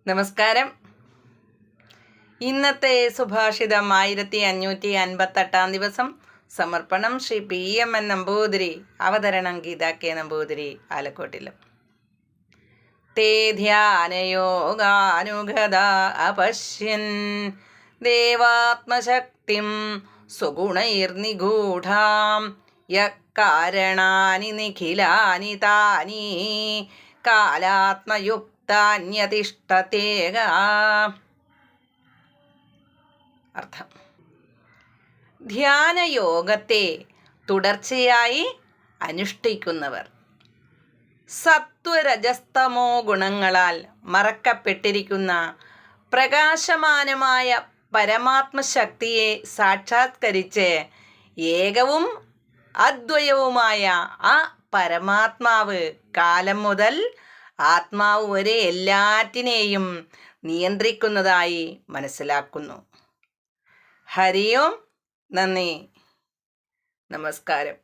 നമസ്കാരം. ഇന്നത്തെ സുഭാഷിതം 1558 ദിവസം. സമർപ്പണം ശ്രീ PMN നമ്പൂതിരി. അവതരണം ഗീതാ K നമ്പൂതിരി, ആലക്കോട്ടിലും. തേ ധ്യാനയോഗാനുഗതാ അപശ്യൻ ദേവാത്മശക്തിം സ്വഗുണൈർനിഗൂഢാം യക്കാരണാനി നിഖിലാനി താനി കാലാത്മയുക്താന്യതിഷ്ഠതേക. അർത്ഥം: ധ്യാനയോഗത്തെ തുടർച്ചയായി അനുഷ്ഠിക്കുന്നവർ സത്വരജസ്തമോ ഗുണങ്ങളാൽ മറക്കപ്പെട്ടിരിക്കുന്ന പ്രകാശമാനമായ പരമാത്മശക്തിയെ സാക്ഷാത്കരിച്ച് ഏകവും അദ്വയവുമായ ആ പരമാത്മാവ് കാലം മുതൽ ആത്മാവ് വരെ എല്ലാറ്റിനെയും നിയന്ത്രിക്കുന്നതായി മനസ്സിലാക്കുന്നു. ഹരി ഓം. നന്ദി. നമസ്കാരം.